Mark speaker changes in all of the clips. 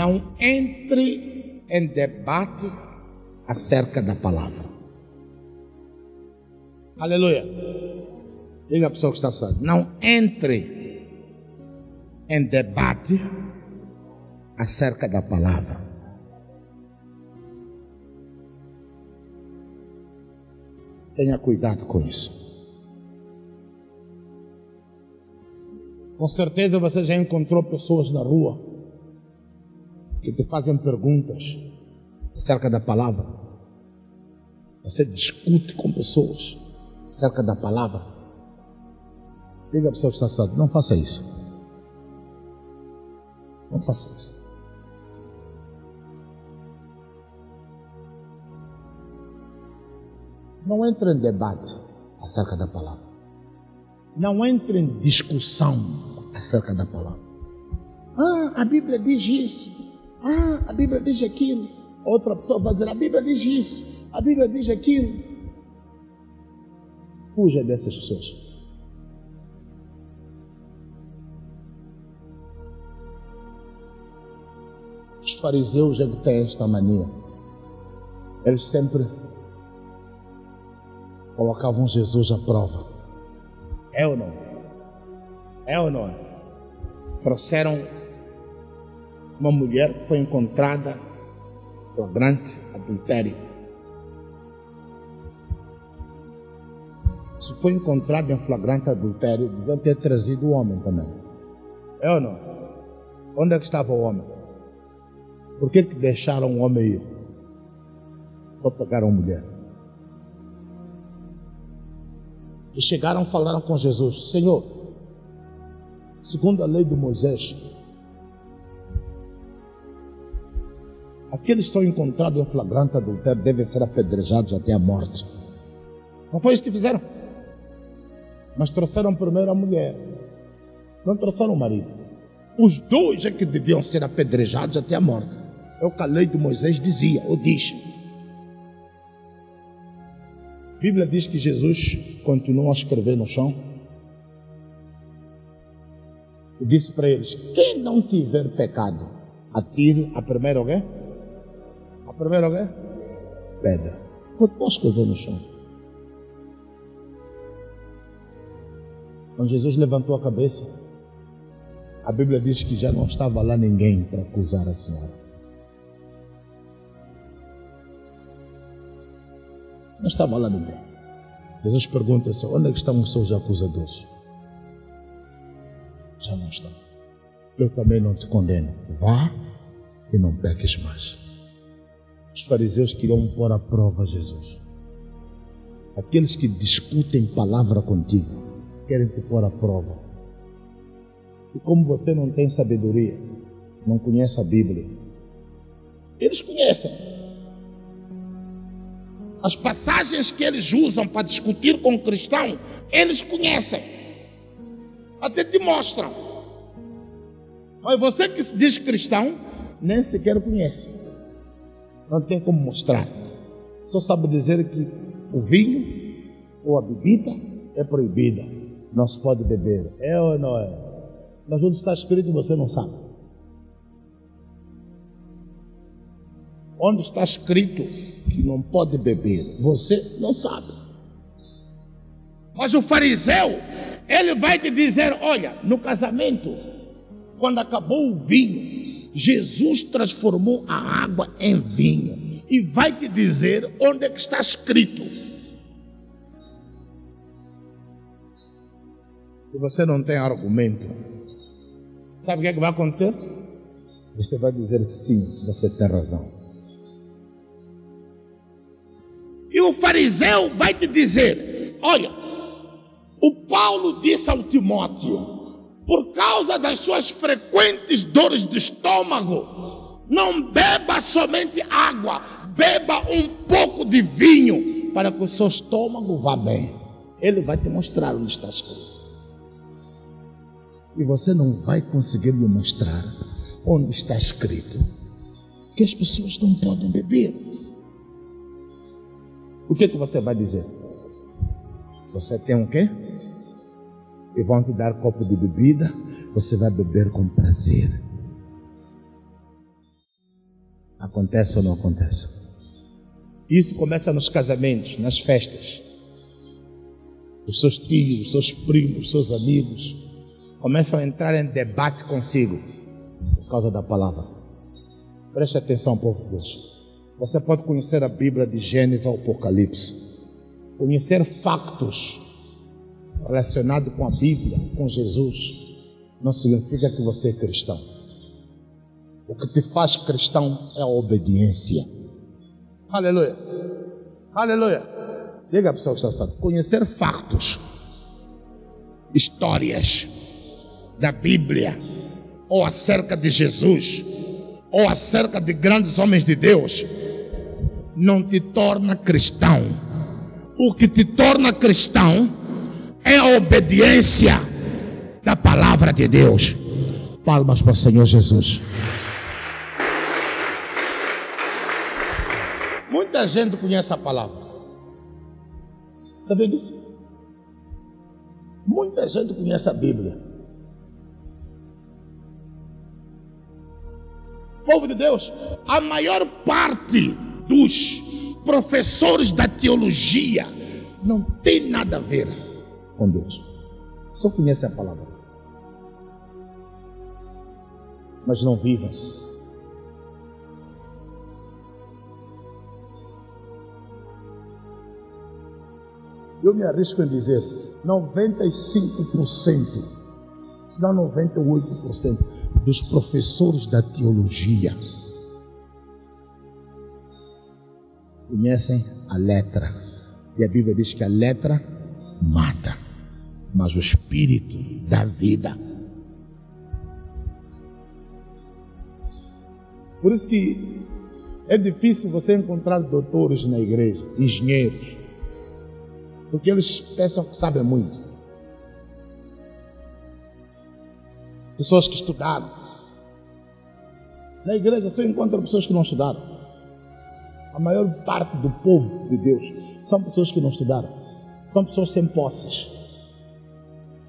Speaker 1: Não entre em debate acerca da palavra. Aleluia. Diga a pessoa que está certa. Não entre em debate acerca da palavra. Tenha cuidado com isso. Com certeza você já encontrou pessoas na rua que te fazem perguntas acerca da palavra. Você discute com pessoas acerca da palavra. Diga a pessoa que está certa, não faça isso. Não faça isso. Não entre em debate acerca da palavra. Não entre em discussão acerca da palavra. A Bíblia diz isso. A Bíblia diz aquilo. Outra pessoa vai dizer, a Bíblia diz isso. A Bíblia diz aquilo. Fuja dessas pessoas. Os fariseus já têm esta mania. Eles sempre colocavam Jesus à prova. É ou não? É ou não? Trouxeram uma mulher que foi encontrada flagrante adultério. Se foi encontrado em flagrante adultério, deviam ter trazido o homem também. É ou não? Onde é que estava o homem? Por que deixaram o homem ir? Só pegaram a mulher. E chegaram, falaram com Jesus: Senhor, segundo a lei de Moisés, aqueles que são encontrados em flagrante adultério devem ser apedrejados até a morte. Não foi isso que fizeram? Mas trouxeram primeiro a mulher, não trouxeram o marido. Os dois é que deviam ser apedrejados até a morte. É o que a lei de Moisés dizia, ou diz. A Bíblia diz que Jesus continuou a escrever no chão e disse para eles: quem não tiver pecado, atire a primeira o quê? A primeira o quê? Pedra. Continuou a escrever no chão. Quando Jesus levantou a cabeça, a Bíblia diz que já não estava lá ninguém para acusar a senhora. Não estava lá ninguém. Jesus pergunta-se: onde é que estão os seus acusadores? Já não estão. Eu também não te condeno. Vá e não peques mais. Os fariseus queriam pôr à prova Jesus. Aqueles que discutem palavra contigo querem te pôr à prova. E como você não tem sabedoria, não conhece a Bíblia, eles conhecem. As passagens que eles usam para discutir com o cristão, eles conhecem. Até te mostram. Mas você que se diz cristão, nem sequer conhece. Não tem como mostrar. Só sabe dizer que o vinho ou a bebida é proibida. Não se pode beber. É ou não é? Mas onde está escrito você não sabe. Onde está escrito que não pode beber, você não sabe. Mas o fariseu, ele vai te dizer: olha, no casamento, quando acabou o vinho, Jesus transformou a água em vinho. E vai te dizer onde é que está escrito. E você não tem argumento. Sabe o que é que vai acontecer? Você vai dizer que sim, você tem razão. E o fariseu vai te dizer: olha, o Paulo disse ao Timóteo, por causa das suas frequentes dores de estômago, não beba somente água, beba um pouco de vinho, para que o seu estômago vá bem. Ele vai te mostrar onde está escrito. E você não vai conseguir lhe mostrar onde está escrito que as pessoas não podem beber. O que você vai dizer? Você tem o quê? E vão te dar copo de bebida, você vai beber com prazer. Acontece ou não acontece? Isso começa nos casamentos, nas festas. Os seus tios, os seus primos, os seus amigos começam a entrar em debate consigo por causa da palavra. Preste atenção, povo de Deus. Você pode conhecer a Bíblia de Gênesis ao Apocalipse, conhecer factos relacionados com a Bíblia, com Jesus, não significa que você é cristão. O que te faz cristão é a obediência. Aleluia. Aleluia. Diga a pessoa que está certo. Conhecer factos, histórias da Bíblia, ou acerca de Jesus, ou acerca de grandes homens de Deus, não te torna cristão. O que te torna cristão é a obediência da palavra de Deus. Palmas para o Senhor Jesus. Muita gente conhece a palavra. Sabe disso? Muita gente conhece a Bíblia. Povo de Deus, a maior parte dos professores da teologia não tem nada a ver com Deus. Só conhecem a palavra, mas não vivem. Eu me arrisco em dizer 95%, se não 98% dos professores da teologia conhecem a letra. E a Bíblia diz que a letra mata, mas o Espírito dá vida. Por isso que é difícil você encontrar doutores na igreja, engenheiros, porque eles pensam que sabem muito. Pessoas que estudaram. Na igreja você encontra pessoas que não estudaram. A maior parte do povo de Deus são pessoas que não estudaram. São pessoas sem posses.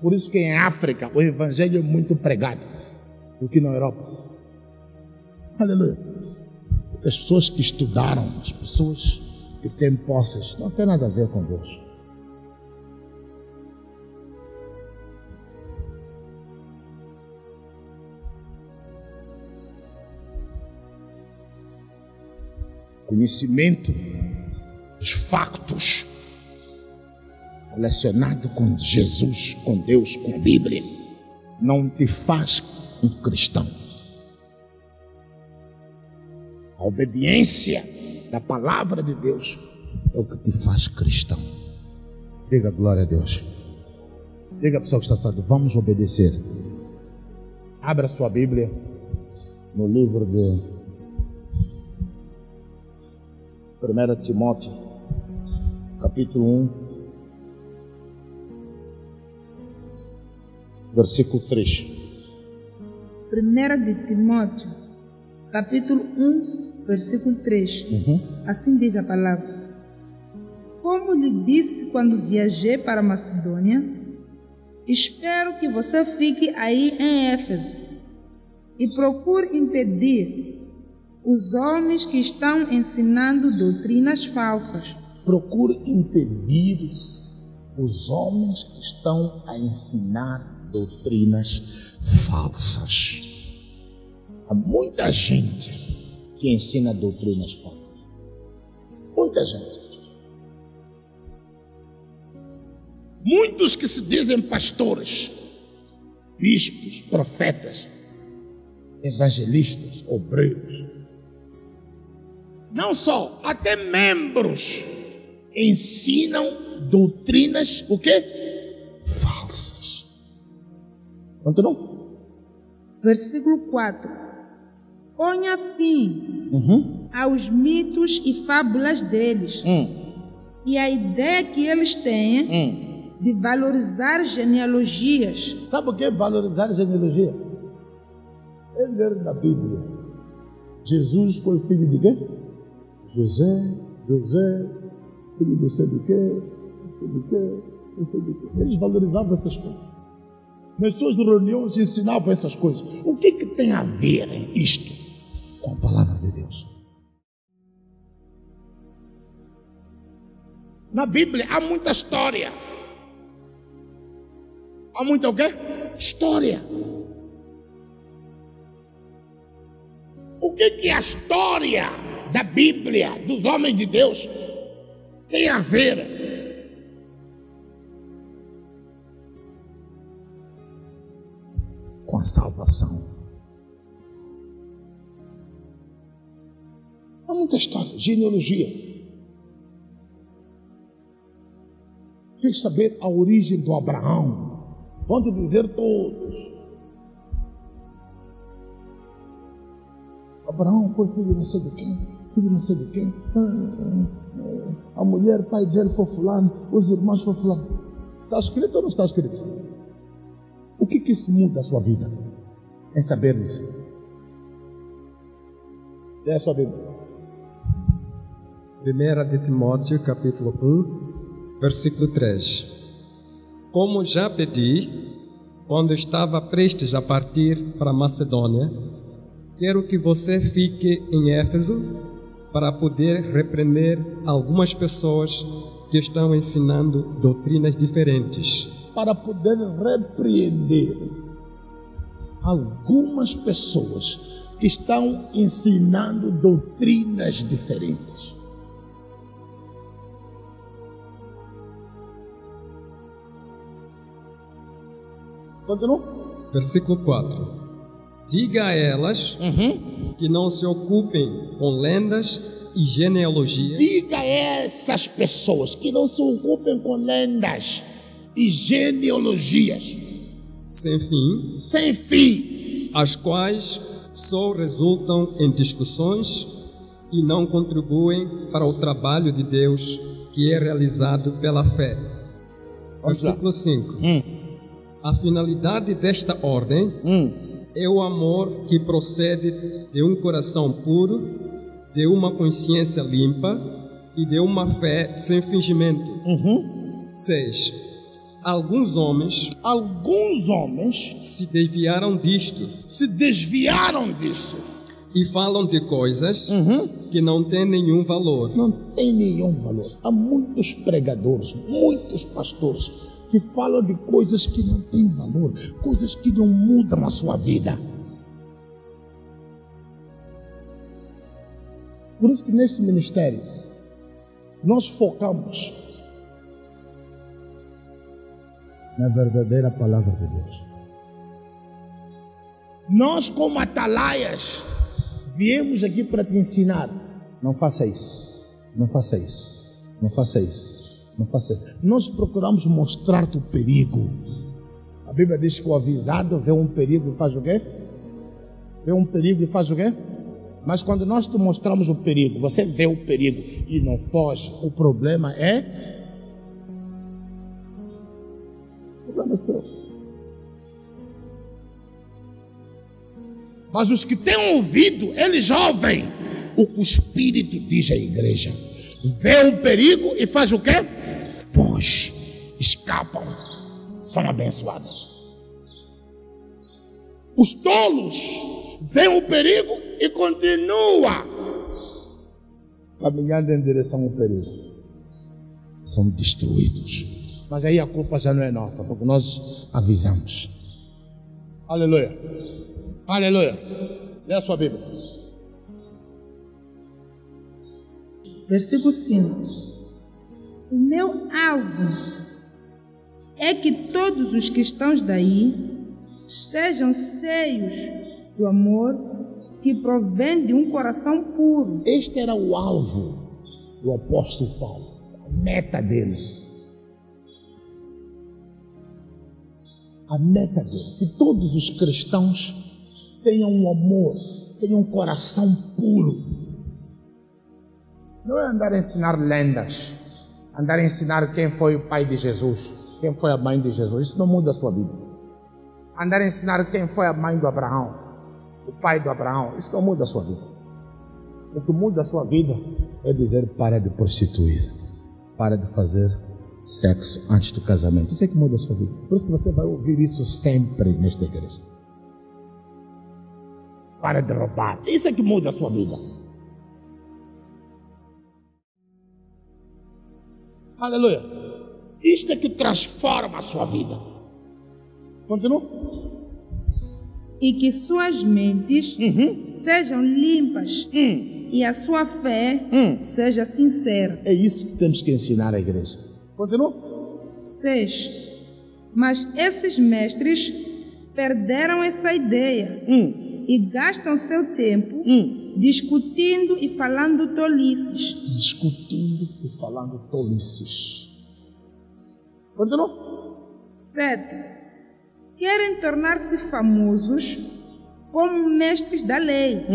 Speaker 1: Por isso que em África o evangelho é muito pregado do que na Europa. Aleluia. As pessoas que estudaram, as pessoas que têm posses, não tem nada a ver com Deus. Conhecimento dos factos relacionados com Jesus, com Deus, com a Bíblia, não te faz um cristão. A obediência da palavra de Deus é o que te faz cristão. Diga glória a Deus. Diga a pessoa que está sentado, vamos obedecer. Abra sua Bíblia no livro de 1 Timóteo, capítulo 1, versículo 3.
Speaker 2: 1 de Timóteo, capítulo 1, versículo 3. Assim diz a palavra. Como lhe disse quando viajei para Macedônia, espero que você fique aí em Éfeso e procure impedir os homens que estão ensinando doutrinas falsas.
Speaker 1: Procure impedir os homens que estão a ensinar doutrinas falsas. Há muita gente que ensina doutrinas falsas. Muita gente. Muitos que se dizem pastores, bispos, profetas, evangelistas, obreiros. Não só, até membros ensinam doutrinas, o quê? Falsas. Continua.
Speaker 2: Versículo 4. Ponha fim aos mitos e fábulas deles e a ideia que eles têm de valorizar genealogias.
Speaker 1: Sabe o que é valorizar genealogia? É ler na Bíblia. Jesus foi filho de quê? José, filho não sei de quê, não sei de quê, não sei de quê. Eles valorizavam essas coisas. Nas suas reuniões ensinavam essas coisas. O que tem a ver isto com a palavra de Deus? Na Bíblia há muita história. Há muita o quê? História. O que a história da Bíblia, dos homens de Deus, tem a ver com a salvação? Há muita história, genealogia. Quer saber a origem do Abraão? Vão te dizer todos. Abraão foi filho não sei de quem, filho não sei de quem. A mulher, pai dele foi fulano, os irmãos foi fulano. Está escrito ou não está escrito? O que isso muda a sua vida? Em saber disso. É a sua Bíblia.
Speaker 3: 1 de Timóteo, capítulo 1, versículo 3. Como já pedi, quando estava prestes a partir para Macedônia, quero que você fique em Éfeso para poder repreender algumas pessoas que estão ensinando doutrinas diferentes.
Speaker 1: Para poder repreender algumas pessoas que estão ensinando doutrinas diferentes. Continua.
Speaker 3: Versículo 4. Diga a elas que não se ocupem com lendas e genealogias.
Speaker 1: Diga a essas pessoas que não se ocupem com lendas e genealogias
Speaker 3: sem fim,
Speaker 1: sem fim,
Speaker 3: as quais só resultam em discussões e não contribuem para o trabalho de Deus que é realizado pela fé. Versículo 5. A finalidade desta ordem é o amor que procede de um coração puro, de uma consciência limpa e de uma fé sem fingimento. 6. Alguns homens se desviaram disto e falam de coisas que não têm nenhum valor.
Speaker 1: Não tem nenhum valor. Há muitos pregadores, muitos pastores que falam de coisas que não têm valor, coisas que não mudam a sua vida. Por isso que nesse ministério nós focamos na verdadeira palavra de Deus. Nós, como atalaias, viemos aqui para te ensinar. Não faça isso, não faça isso, não faça isso. Não faça isso. Nós procuramos mostrar-te o perigo. A Bíblia diz que o avisado vê um perigo e faz o quê? Vê um perigo e faz o quê? Mas quando nós te mostramos o perigo, você vê o perigo e não foge, o problema é seu. Mas os que têm ouvido, eles ouvem o que o Espírito diz à igreja. Vê o perigo e faz o quê? Foge, escapam, são abençoadas. Os tolos veem o perigo e continuam caminhando em direção ao perigo. São destruídos. Mas aí a culpa já não é nossa, porque nós avisamos. Aleluia. Aleluia. Lê a sua Bíblia.
Speaker 2: Versículo 5. O meu alvo é que todos os cristãos daí sejam cheios do amor que provém de um coração puro.
Speaker 1: Este era o alvo do apóstolo Paulo, a meta dele. A meta dele, que todos os cristãos tenham um amor, tenham um coração puro. Não é andar a ensinar lendas, andar a ensinar quem foi o pai de Jesus, quem foi a mãe de Jesus. Isso não muda a sua vida. Andar a ensinar quem foi a mãe do Abraão, o pai do Abraão. Isso não muda a sua vida. O que muda a sua vida é dizer: para de prostituir, para de fazer sexo antes do casamento. Isso é que muda a sua vida. Por isso que você vai ouvir isso sempre nesta igreja. Para de roubar. Isso é que muda a sua vida. Aleluia. Isto é que transforma a sua vida. Continua.
Speaker 2: E que suas mentes sejam limpas e a sua fé seja sincera.
Speaker 1: É isso que temos que ensinar à igreja. Continua.
Speaker 2: 6. Mas esses mestres perderam essa ideia e gastam seu tempo discutindo e falando tolices.
Speaker 1: Discutindo e falando tolices. Continua.
Speaker 2: 7. Querem tornar-se famosos como mestres da lei,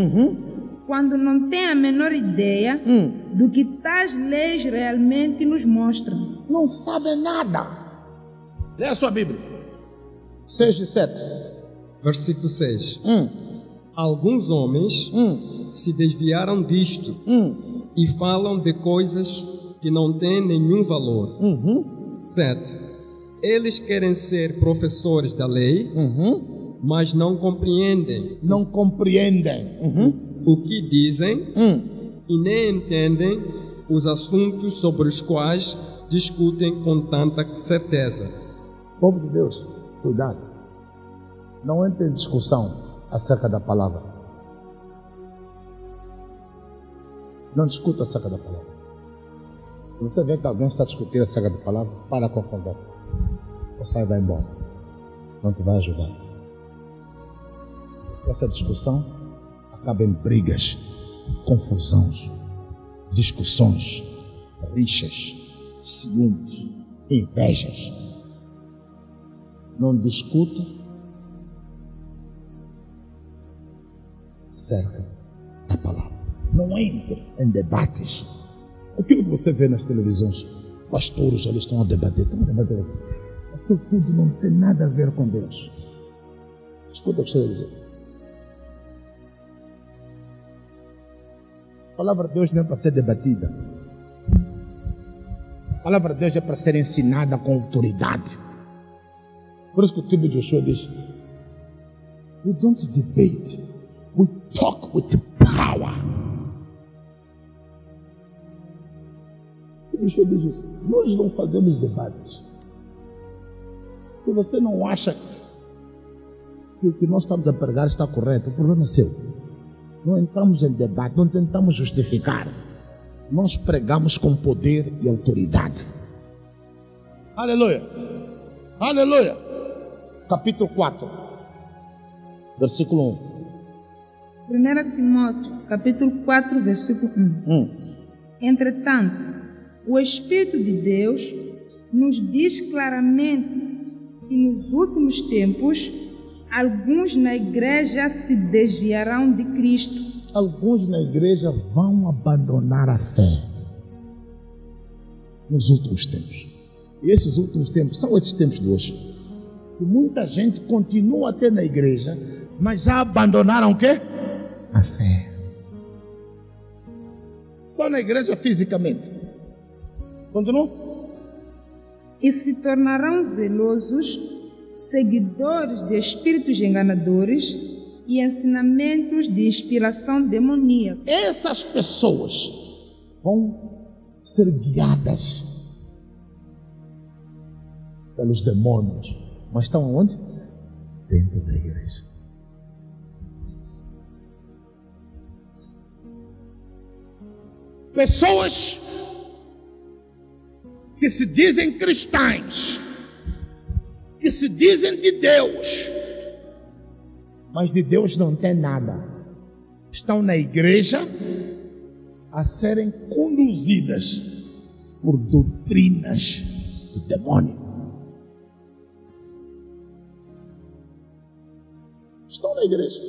Speaker 2: quando não têm a menor ideia do que tais leis realmente nos mostram.
Speaker 1: Não sabem nada. Lê a sua Bíblia. 6 e 7.
Speaker 3: Versículo 6. Alguns homens se desviaram disto e falam de coisas que não têm nenhum valor. 7. Eles querem ser professores da lei, mas não compreendem.
Speaker 1: Não compreendem
Speaker 3: o que dizem e nem entendem os assuntos sobre os quais discutem com tanta certeza.
Speaker 1: Povo de Deus, cuidado. Não entre em discussão acerca da palavra. Não discuta acerca da palavra. Você vê que alguém está discutindo acerca da palavra, para com a conversa. Ou sai e vai embora. Não te vai ajudar. Essa discussão acaba em brigas, confusões, discussões, rixas, ciúmes, invejas. Não discuta acerca da palavra. Não entre em debates. Aquilo que você vê nas televisões, pastores eles estão a debater, aquilo tudo não tem nada a ver com Deus. Escuta o que eu estou a dizer. A palavra de Deus não é para ser debatida. A palavra de Deus é para ser ensinada com autoridade. Por isso que o tipo de Joshua diz: we don't debate, we talk with the power. O Joshua diz isso. Nós não fazemos debates. Se você não acha que o que nós estamos a pregar está correto, o problema é seu. Não entramos em debate, não tentamos justificar. Nós pregamos com poder e autoridade. Aleluia. Aleluia. Capítulo 4, versículo 1.
Speaker 2: 1 Timóteo, capítulo 4, versículo 1. Entretanto, o Espírito de Deus nos diz claramente que nos últimos tempos alguns na igreja se desviarão de Cristo.
Speaker 1: Alguns na igreja vão abandonar a fé nos últimos tempos. E esses últimos tempos são esses tempos de hoje. E muita gente continua até na igreja, mas já abandonaram o quê? A fé. Estão na igreja fisicamente. Continua.
Speaker 2: E se tornarão zelosos, seguidores de espíritos enganadores e ensinamentos de inspiração demoníaca.
Speaker 1: Essas pessoas vão ser guiadas pelos demônios. Mas estão onde? Dentro da igreja. Pessoas que se dizem cristãs, que se dizem de Deus, mas de Deus não tem nada. Estão na igreja a serem conduzidas por doutrinas do demônio. Estão na igreja.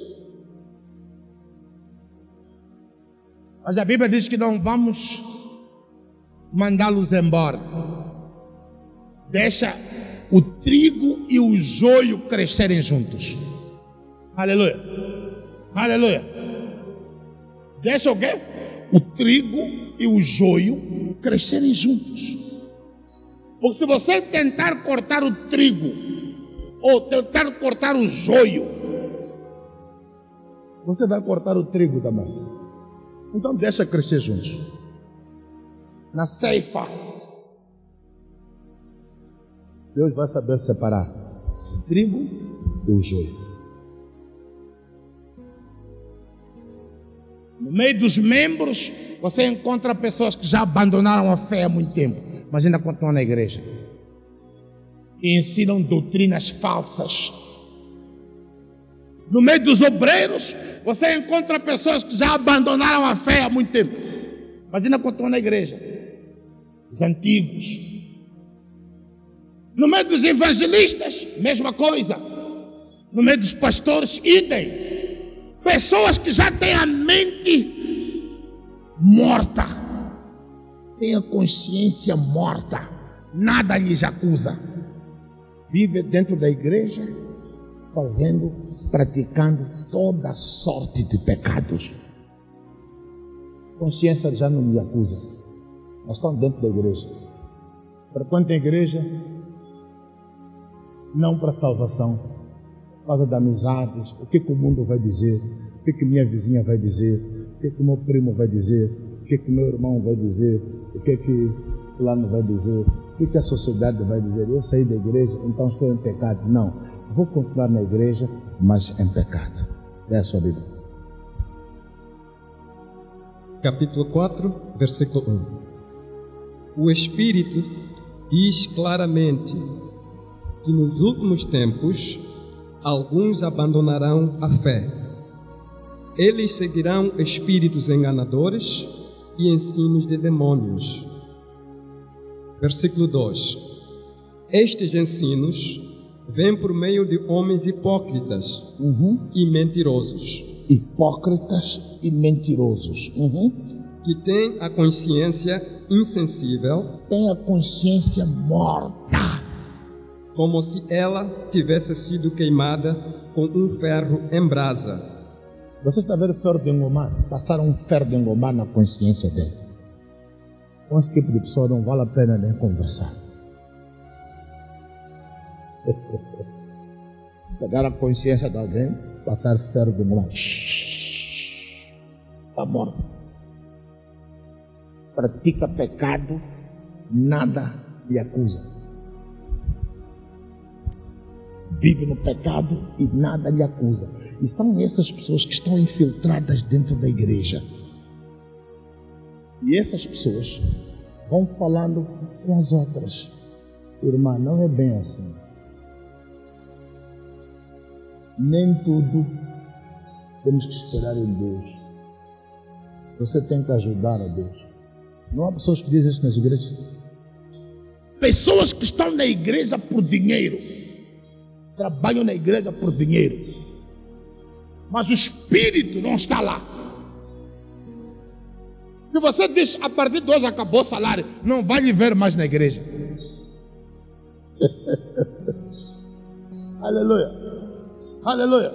Speaker 1: Mas a Bíblia diz que não vamos mandá-los embora. Deixa o trigo e o joio crescerem juntos. Aleluia. Aleluia. Deixa o quê? O trigo e o joio crescerem juntos. Porque se você tentar cortar o trigo ou tentar cortar o joio, você vai cortar o trigo também. Então deixa crescer juntos. Na ceifa Deus vai saber separar o trigo e o joio. No meio dos membros, você encontra pessoas que já abandonaram a fé há muito tempo, mas ainda continuam na igreja e ensinam doutrinas falsas. No meio dos obreiros, você encontra pessoas que já abandonaram a fé há muito tempo, mas ainda continuam na igreja. Os antigos. No meio dos evangelistas, mesma coisa. No meio dos pastores, idem. Pessoas que já têm a mente morta, têm a consciência morta, nada lhes acusa. Vive dentro da igreja, praticando toda sorte de pecados. Consciência já não me acusa, mas estão dentro da igreja. Frequentam a igreja, não para salvação, por causa de amizades. O que o mundo vai dizer? O que minha vizinha vai dizer? O que meu primo vai dizer? O que meu irmão vai dizer? O que fulano vai dizer? O que a sociedade vai dizer? Eu saí da igreja, então estou em pecado. Não, vou continuar na igreja, mas em pecado. É a sua Bíblia.
Speaker 3: Capítulo 4, versículo 1. O Espírito diz claramente que nos últimos tempos alguns abandonarão a fé. Eles seguirão espíritos enganadores e ensinos de demônios. Versículo 2. Estes ensinos vêm por meio de homens hipócritas e mentirosos.
Speaker 1: Hipócritas e mentirosos.
Speaker 3: Que têm a consciência insensível.
Speaker 1: Tem a consciência morta.
Speaker 3: Como se ela tivesse sido queimada com um ferro em brasa.
Speaker 1: Você está vendo ferro de engomar? Passaram um ferro de engomar na consciência dele. Com esse tipo de pessoa não vale a pena nem conversar. Pegar a consciência de alguém, passar ferro de engomar. Está morto. Pratica pecado, nada lhe acusa. Vive no pecado e nada lhe acusa. E são essas pessoas que estão infiltradas dentro da igreja. E essas pessoas vão falando com as outras. Irmã, não é bem assim. Nem tudo temos que esperar em Deus. Você tem que ajudar a Deus. Não há pessoas que dizem isso nas igrejas? Pessoas que estão na igreja por dinheiro. Trabalham na igreja por dinheiro, mas o espírito não está lá. Se você diz, a partir de hoje acabou o salário, não vai lhe ver mais na igreja. Aleluia, aleluia.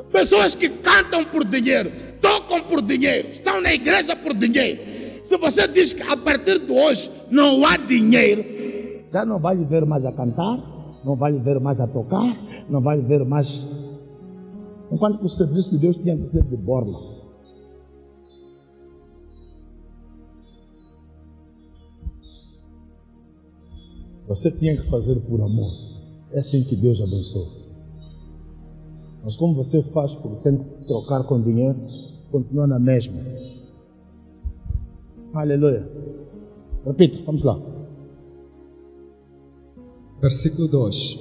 Speaker 1: Pessoas que cantam por dinheiro, tocam por dinheiro, estão na igreja por dinheiro. Se você diz que a partir de hoje não há dinheiro, já não vai lhe ver mais a cantar, não vai lhe ver mais a tocar, não vai lhe ver mais. Enquanto que o serviço de Deus tinha que ser de borla. Você tinha que fazer por amor. É assim que Deus abençoa. Mas como você faz porque tem que trocar com dinheiro, continua na mesma. Aleluia. Repita, vamos lá.
Speaker 3: Versículo 2.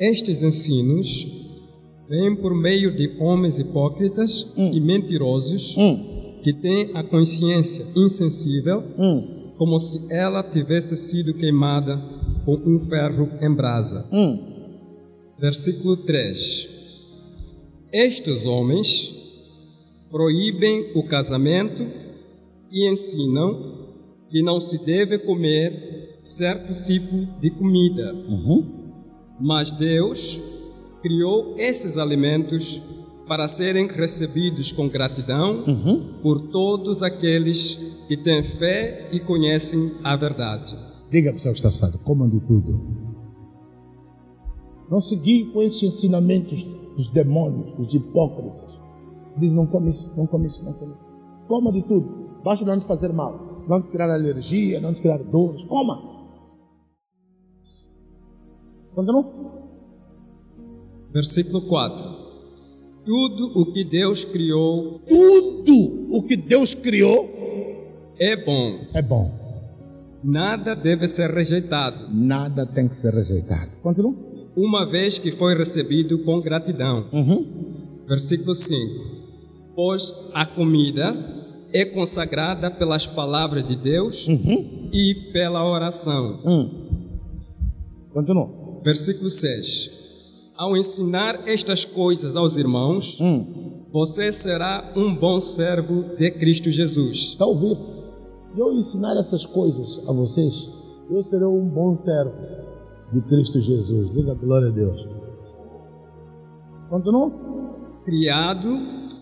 Speaker 3: Estes ensinos vêm por meio de homens hipócritas e mentirosos que têm a consciência insensível, como se ela tivesse sido queimada com um ferro em brasa. Versículo 3. Estes homens proíbem o casamento e ensinam que não se deve comer certo tipo de comida. Mas Deus criou esses alimentos para serem recebidos com gratidão por todos aqueles que têm fé e conhecem a verdade.
Speaker 1: Diga a pessoa que está assado, comam de tudo. Não seguir com esses ensinamentos dos demônios, dos hipócritas. Diz, não come isso, não come isso, não come isso. Coma de tudo, basta não te fazer mal, não te criar alergia, não te criar dores, coma. Continua.
Speaker 3: Versículo 4. Tudo o que Deus criou
Speaker 1: Tudo o que Deus criou
Speaker 3: é bom.
Speaker 1: é bom.
Speaker 3: Nada deve ser rejeitado,
Speaker 1: Nada tem que ser rejeitado. Continua.
Speaker 3: uma vez que foi recebido com gratidão. Versículo 5. Pois a comida é consagrada pelas palavras de Deus e pela oração.
Speaker 1: Continua.
Speaker 3: Versículo 6. Ao ensinar estas coisas aos irmãos, você será um bom servo de Cristo Jesus.
Speaker 1: Está a ouvir? Se eu ensinar essas coisas a vocês, eu serei um bom servo de Cristo Jesus. Diga glória a Deus. Continua.
Speaker 3: Criado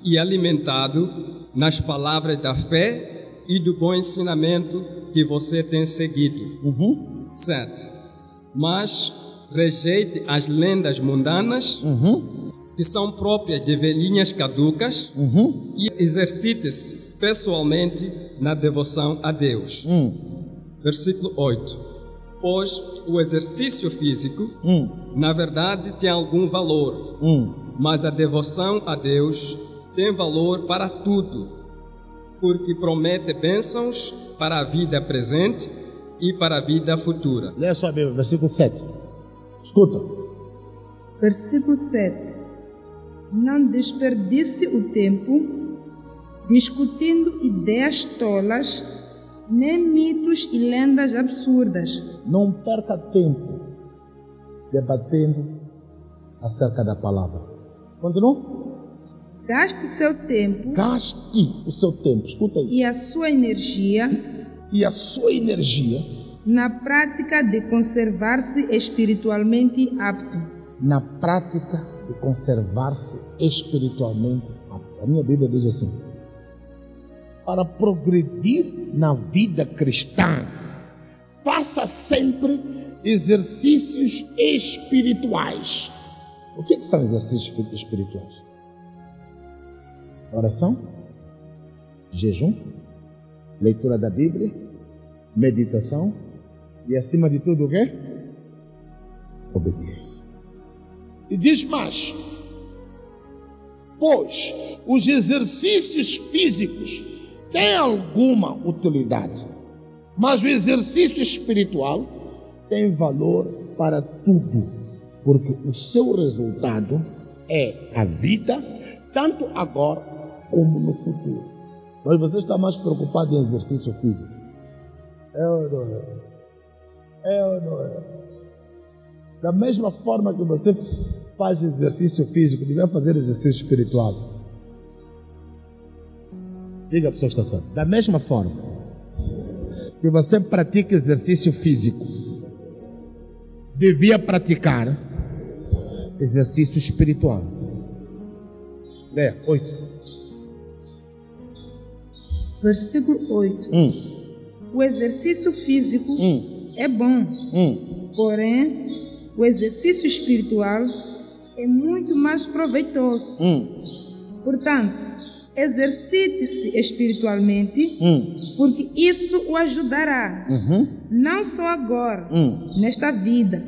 Speaker 3: e alimentado nas palavras da fé e do bom ensinamento que você tem seguido. 7. Mas rejeite as lendas mundanas que são próprias de velhinhas caducas e exercite-se pessoalmente na devoção a Deus. Versículo 8. Pois o exercício físico, na verdade, tem algum valor, mas a devoção a Deus tem valor para tudo, porque promete bênçãos para a vida presente e para a vida futura.
Speaker 1: Leia só a Bíblia, versículo 7. Escuta.
Speaker 2: Versículo 7. Não desperdice o tempo discutindo ideias tolas, nem mitos e lendas absurdas.
Speaker 1: Não perca tempo debatendo acerca da palavra. Continua.
Speaker 2: Gaste seu tempo
Speaker 1: Gaste o seu tempo. Escuta isso.
Speaker 2: e a sua energia
Speaker 1: E a sua energia
Speaker 2: na prática de conservar-se espiritualmente apto.
Speaker 1: na prática de conservar-se espiritualmente apto. A minha Bíblia diz assim: para progredir na vida cristã, faça sempre exercícios espirituais. O que são exercícios espirituais? Oração, jejum, leitura da Bíblia, meditação e, acima de tudo, o quê? Obediência. E diz mais: pois os exercícios físicos têm alguma utilidade, mas o exercício espiritual tem valor para tudo, porque o seu resultado é a vida, tanto agora como no futuro. Mas você está mais preocupado em exercício físico? É ou não é? É ou não é? Da mesma forma que você faz exercício físico, devia fazer exercício espiritual. Diga a pessoa que está falando. Da mesma forma que você pratica exercício físico, devia praticar exercício espiritual. 8.
Speaker 2: Versículo 8. O exercício físico é bom, porém o exercício espiritual é muito mais proveitoso. Portanto, exercite-se espiritualmente, porque isso o ajudará, não só agora, nesta vida,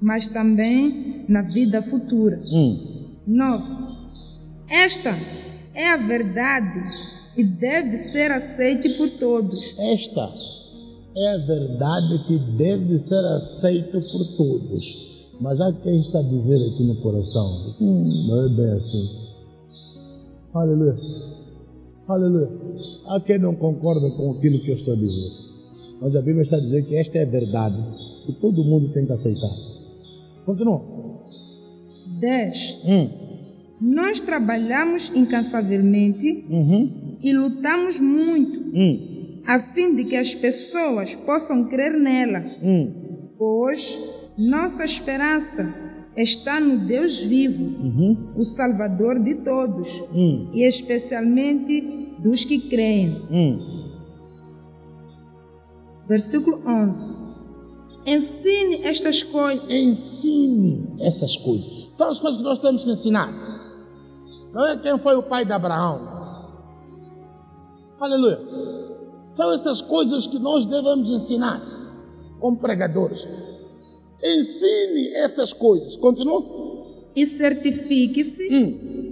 Speaker 2: mas também na vida futura. 9. Esta é a verdade e deve ser aceita por todos.
Speaker 1: Esta é a verdade que deve ser aceita por todos. Mas há quem está a dizer aqui no coração: não é bem assim. Aleluia. Aleluia. Há quem não concorda com aquilo que eu estou a dizer. Mas a Bíblia está a dizer que esta é a verdade que todo mundo tem que aceitar. Continua.
Speaker 2: 10. Nós trabalhamos incansavelmente e lutamos muito a fim de que as pessoas possam crer nela, pois nossa esperança está no Deus vivo, o Salvador de todos, e especialmente dos que creem. Versículo 11. Ensine estas coisas.
Speaker 1: Ensine essas coisas. São as coisas que nós temos que ensinar. Não é quem foi o pai de Abraão. Aleluia. São essas coisas que nós devemos ensinar como pregadores. Ensine essas coisas. Continua.
Speaker 2: E certifique-se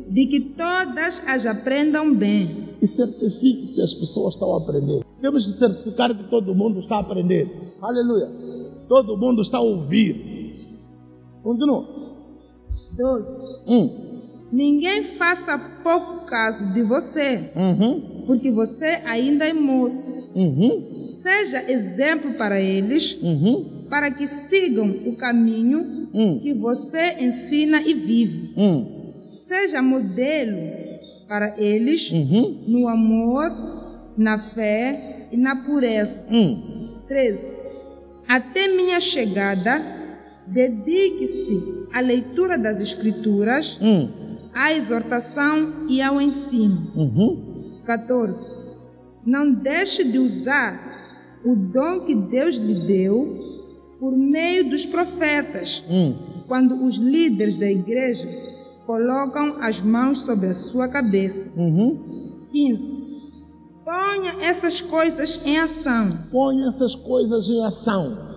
Speaker 2: de que todas as aprendam bem.
Speaker 1: E certifique que as pessoas estão a aprender. Temos que certificar que todo mundo está a aprender. Aleluia. Todo mundo está a ouvir. Continua.
Speaker 2: 12. Ninguém faça pouco caso de você, porque você ainda é moço. Seja exemplo para eles, para que sigam o caminho que você ensina e vive. Seja modelo para eles no amor, na fé e na pureza. 13. Até minha chegada, dedique-se à leitura das Escrituras, à exortação e ao ensino. 14. Não deixe de usar o dom que Deus lhe deu por meio dos profetas, quando os líderes da igreja colocam as mãos sobre a sua cabeça. 15. Ponha essas coisas em ação.
Speaker 1: Ponha essas coisas em ação.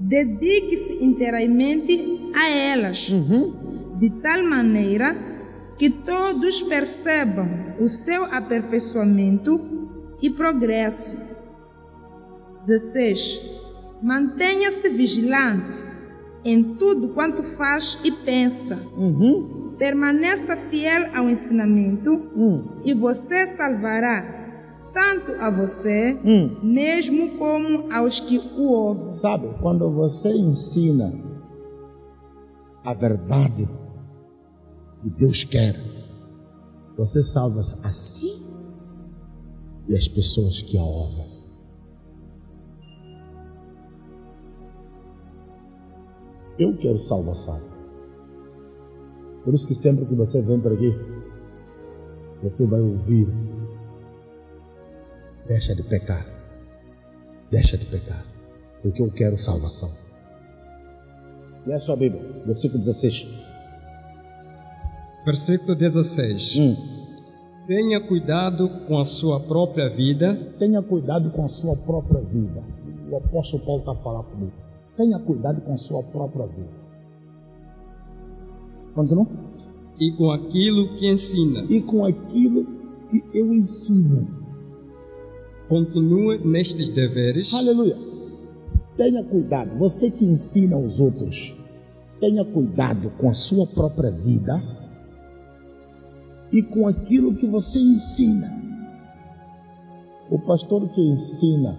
Speaker 2: Dedique-se inteiramente a elas, de tal maneira que todos percebam o seu aperfeiçoamento e progresso. 16. Mantenha-se vigilante em tudo quanto faz e pensa. Permaneça fiel ao ensinamento e você salvará tanto a você mesmo como aos que o ouvem.
Speaker 1: Sabe, quando você ensina a verdade que Deus quer, você salva a si e as pessoas que a ouvem. Eu quero salvação. Por isso que sempre que você vem para aqui, você vai ouvir: deixa de pecar, deixa de pecar, porque eu quero salvação. Lê a sua Bíblia, versículo 16.
Speaker 3: Versículo 16. Tenha cuidado com a sua própria vida.
Speaker 1: Tenha cuidado com a sua própria vida. O apóstolo Paulo está falando comigo. Tenha cuidado com a sua própria vida. Continua.
Speaker 3: E com aquilo que ensina.
Speaker 1: E com aquilo que eu ensino.
Speaker 3: Continue nestes deveres.
Speaker 1: Aleluia. Tenha cuidado. Você que ensina aos outros, tenha cuidado com a sua própria vida e com aquilo que você ensina. O pastor que ensina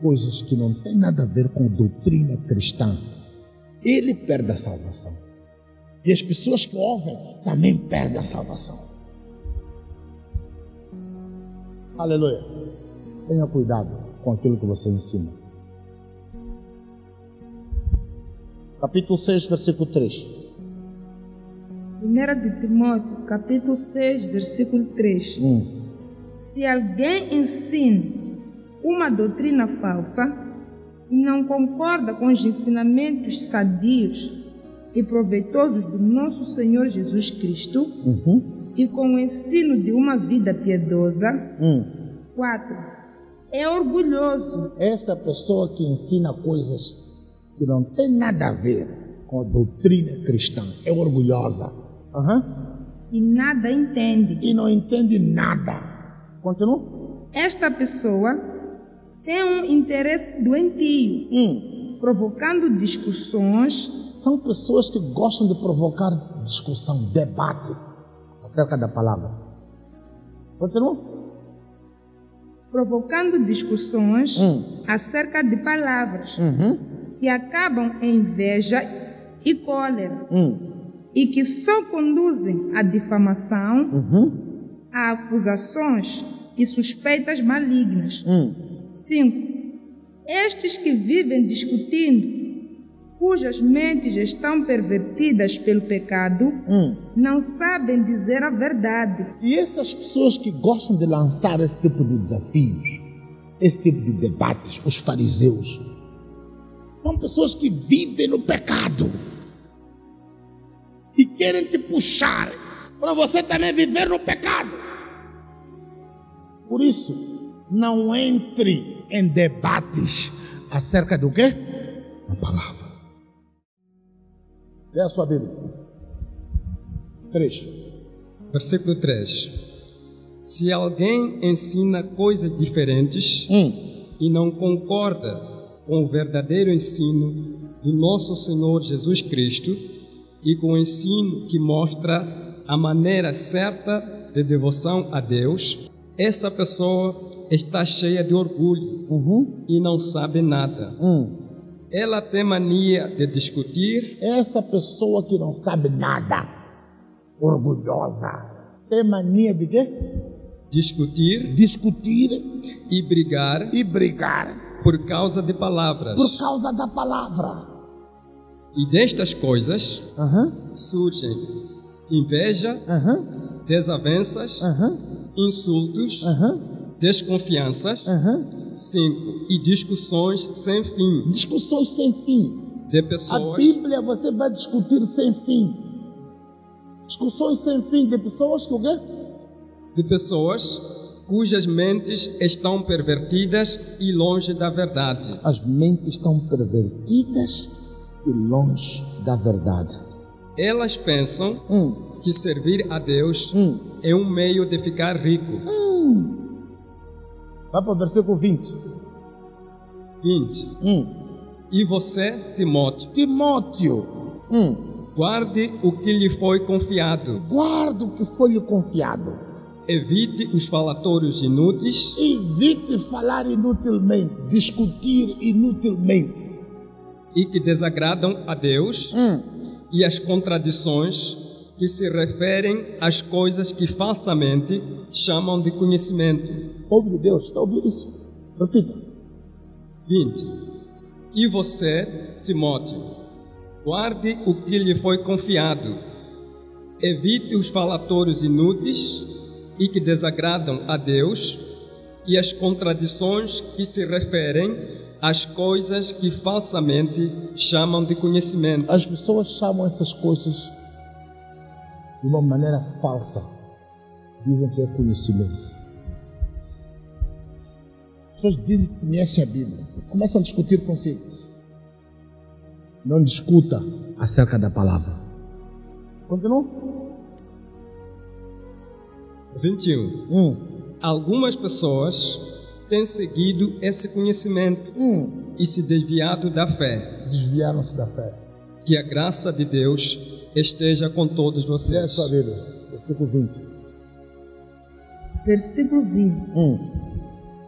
Speaker 1: coisas que não tem nada a ver com doutrina cristã, ele perde a salvação. E as pessoas que ouvem também perdem a salvação. Aleluia. Tenha cuidado com aquilo que você ensina. Capítulo 6, versículo 3.
Speaker 2: 1 de Timóteo, capítulo 6, versículo 3. Se alguém ensina uma doutrina falsa e não concorda com os ensinamentos sadios e proveitosos do nosso Senhor Jesus Cristo e com o ensino de uma vida piedosa. 4. É orgulhoso.
Speaker 1: Essa pessoa que ensina coisas que não tem nada a ver com a doutrina cristã é orgulhosa.
Speaker 2: E nada entende.
Speaker 1: E não entende nada. Continua.
Speaker 2: Esta pessoa tem um interesse doentio, provocando discussões.
Speaker 1: São pessoas que gostam de provocar discussão, debate acerca da palavra. Continua.
Speaker 2: Provocando discussões acerca de palavras que acabam em inveja e cólera e que só conduzem à difamação, a acusações e suspeitas malignas. 5. Estes que vivem discutindo, cujas mentes estão pervertidas pelo pecado, não sabem dizer a verdade.
Speaker 1: E essas pessoas que gostam de lançar esse tipo de desafios, esse tipo de debates, os fariseus, são pessoas que vivem no pecado e querem te puxar para você também viver no pecado. Por isso, não entre em debates acerca do quê? Da palavra. Lê a sua Bíblia. 3.
Speaker 3: Versículo 3. Se alguém ensina coisas diferentes e não concorda com o verdadeiro ensino do nosso Senhor Jesus Cristo e com o ensino que mostra a maneira certa de devoção a Deus, essa pessoa está cheia de orgulho e não sabe nada. Ela tem mania de discutir.
Speaker 1: Essa pessoa que não sabe nada, orgulhosa, tem mania de quê?
Speaker 3: Discutir
Speaker 1: e brigar
Speaker 3: por causa de palavras.
Speaker 1: Por causa da palavra.
Speaker 3: E destas coisas surgem inveja, desavenças, insultos, desconfianças, 5. E discussões sem fim.
Speaker 1: Discussões sem fim.
Speaker 3: De pessoas.
Speaker 1: A Bíblia você vai discutir sem fim. Discussões sem fim de pessoas que o quê?
Speaker 3: De pessoas cujas mentes estão pervertidas e longe da verdade.
Speaker 1: As mentes estão pervertidas e longe da verdade.
Speaker 3: Elas pensam que servir a Deus é um meio de ficar rico.
Speaker 1: Vai para o versículo 20.
Speaker 3: 20. E você, Timóteo, guarde o que lhe foi confiado.
Speaker 1: Guarde o que foi lhe confiado.
Speaker 3: Evite os falatórios inúteis.
Speaker 1: Evite falar inutilmente, discutir inutilmente.
Speaker 3: E que desagradam a Deus. E as contradições que se referem às coisas que falsamente chamam de conhecimento.
Speaker 1: Povo de Deus, está ouvindo isso? Repita.
Speaker 3: 20. E você, Timóteo, guarde o que lhe foi confiado. Evite os falatórios inúteis e que desagradam a Deus e as contradições que se referem às coisas que falsamente chamam de conhecimento.
Speaker 1: As pessoas chamam essas coisas de uma maneira falsa. Dizem que é conhecimento. As pessoas dizem que conhecem a Bíblia. Começam a discutir consigo. Não discuta acerca da palavra. Continua.
Speaker 3: 21. Algumas pessoas têm seguido esse conhecimento e se desviado da fé.
Speaker 1: Desviaram-se da fé.
Speaker 3: Que a graça de Deus esteja com todos vocês.
Speaker 1: Lê a sua Bíblia, versículo 20.
Speaker 2: Versículo 20.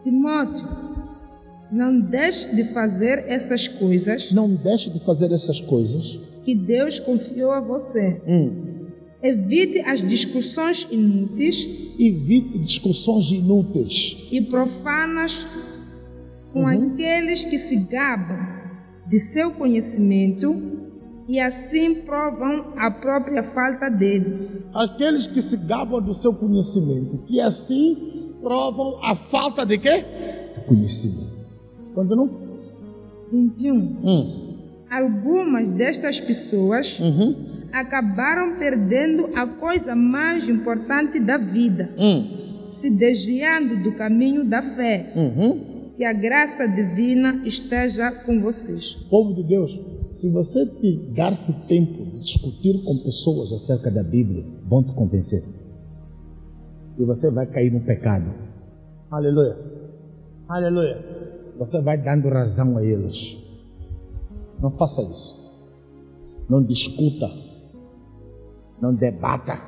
Speaker 2: Timóteo, não deixe de fazer essas coisas.
Speaker 1: Não deixe de fazer essas coisas
Speaker 2: que Deus confiou a você. Evite as discussões inúteis.
Speaker 1: Evite discussões inúteis
Speaker 2: e profanas com aqueles que se gabam de seu conhecimento e assim provam a própria falta dele.
Speaker 1: Aqueles que se gabam do seu conhecimento, que assim provam a falta de quê? Conhecimento. Continua.
Speaker 2: 21. Algumas destas pessoas acabaram perdendo a coisa mais importante da vida, se desviando do caminho da fé. Que a graça divina esteja com vocês.
Speaker 1: Povo de Deus, se você te dar-se tempo de discutir com pessoas acerca da Bíblia, vão te convencer. E você vai cair no pecado. Aleluia. Aleluia. Você vai dando razão a eles. Não faça isso. Não discuta. Não debata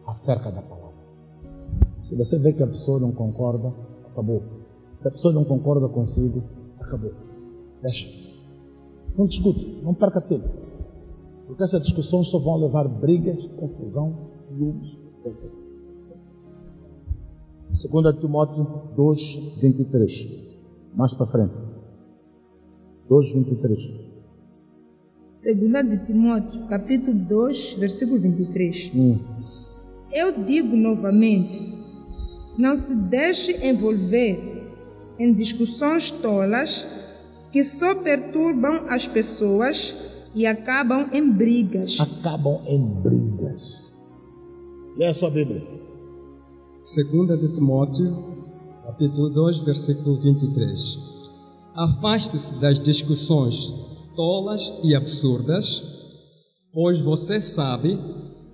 Speaker 1: acerca da palavra. Se você vê que a pessoa não concorda, acabou. Se a pessoa não concorda consigo, acabou. Deixa. Não discute, não perca tempo. Porque essas discussões só vão levar brigas, confusão, ciúmes, etc. 2 Timóteo 2, 23. Mais para frente. 2, 23.
Speaker 2: 2 de Timóteo, capítulo 2, versículo 23. Eu digo novamente, não se deixe envolver em discussões tolas que só perturbam as pessoas e acabam em brigas.
Speaker 1: Acabam em brigas. Lê a sua Bíblia.
Speaker 3: 2 de Timóteo, capítulo 2, versículo 23. Afaste-se das discussões tolas e absurdas, pois você sabe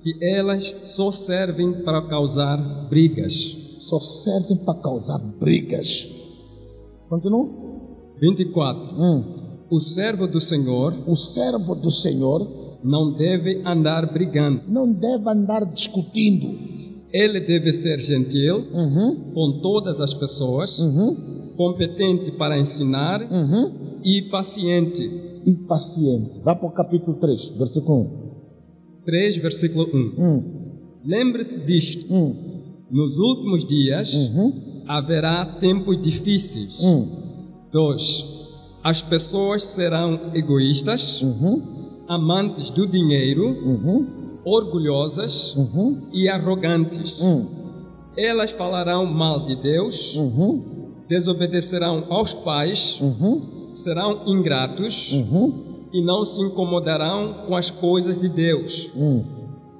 Speaker 3: que elas só servem para causar brigas.
Speaker 1: Só servem para causar brigas. Continua.
Speaker 3: 24. O servo do Senhor não deve andar brigando.
Speaker 1: Não deve andar discutindo.
Speaker 3: Ele deve ser gentil com todas as pessoas, competente para ensinar e paciente.
Speaker 1: Vai para o capítulo 3, versículo 1.
Speaker 3: 3, versículo 1. Lembre-se disto. Nos últimos dias haverá tempos difíceis. 2. As pessoas serão egoístas, amantes do dinheiro, orgulhosas e arrogantes. Elas falarão mal de Deus, desobedecerão aos pais, serão ingratos e não se incomodarão com as coisas de Deus.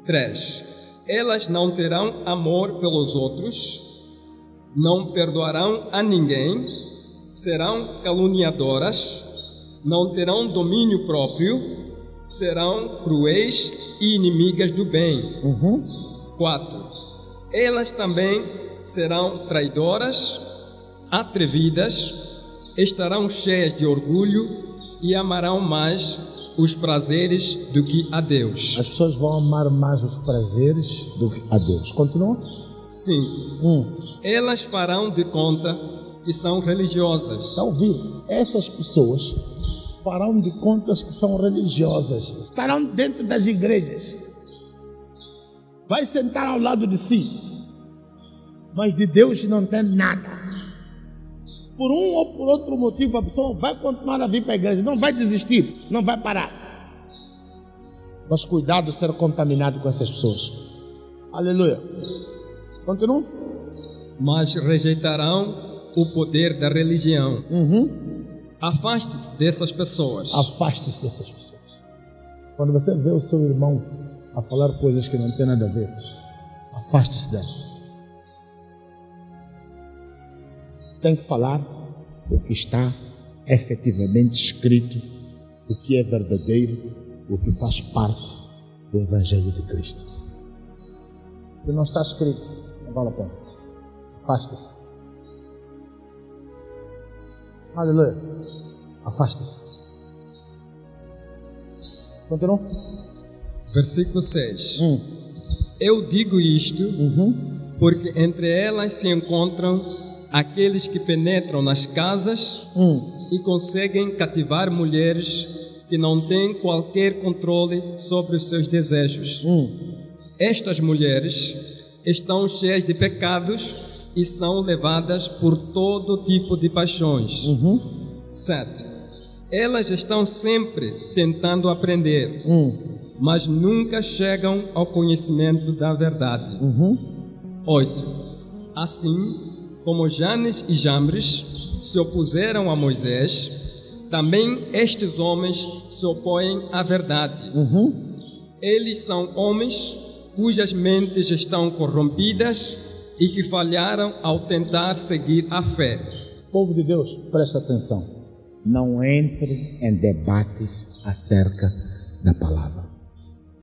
Speaker 3: 3. Elas não terão amor pelos outros, não perdoarão a ninguém, serão caluniadoras, não terão domínio próprio, serão cruéis e inimigas do bem. 4. Elas também serão traidoras, atrevidas, estarão cheias de orgulho e amarão mais os prazeres do que a Deus.
Speaker 1: As pessoas vão amar mais os prazeres do que a Deus. Continua.
Speaker 3: 5. Elas farão de conta que são religiosas.
Speaker 1: Está ouvindo? Essas pessoas farão de contas que são religiosas. Estarão dentro das igrejas. Vai sentar ao lado de si. Mas de Deus não tem nada. Por um ou por outro motivo, a pessoa vai continuar a vir para a igreja, não vai desistir, não vai parar. Mas cuidado de ser contaminado com essas pessoas. Aleluia. Continua.
Speaker 3: Mas rejeitarão o poder da religião. Afaste-se dessas pessoas.
Speaker 1: Afaste-se dessas pessoas. Quando você vê o seu irmão a falar coisas que não tem nada a ver, afaste-se dela. Tem que falar o que está efetivamente escrito, o que é verdadeiro, o que faz parte do Evangelho de Cristo. O que não está escrito, não vale a pena. Afaste-se. Aleluia. Afaste-se. Continua.
Speaker 3: Versículo 6. Eu digo isto porque entre elas se encontram aqueles que penetram nas casas e conseguem cativar mulheres que não têm qualquer controle sobre os seus desejos. Estas mulheres estão cheias de pecados e são levadas por todo tipo de paixões. 7. Elas estão sempre tentando aprender, mas nunca chegam ao conhecimento da verdade. 8. Assim, como Janes e Jambres se opuseram a Moisés, também estes homens se opõem à verdade. Eles são homens cujas mentes estão corrompidas e que falharam ao tentar seguir a fé.
Speaker 1: Povo de Deus, preste atenção. Não entre em debates acerca da palavra.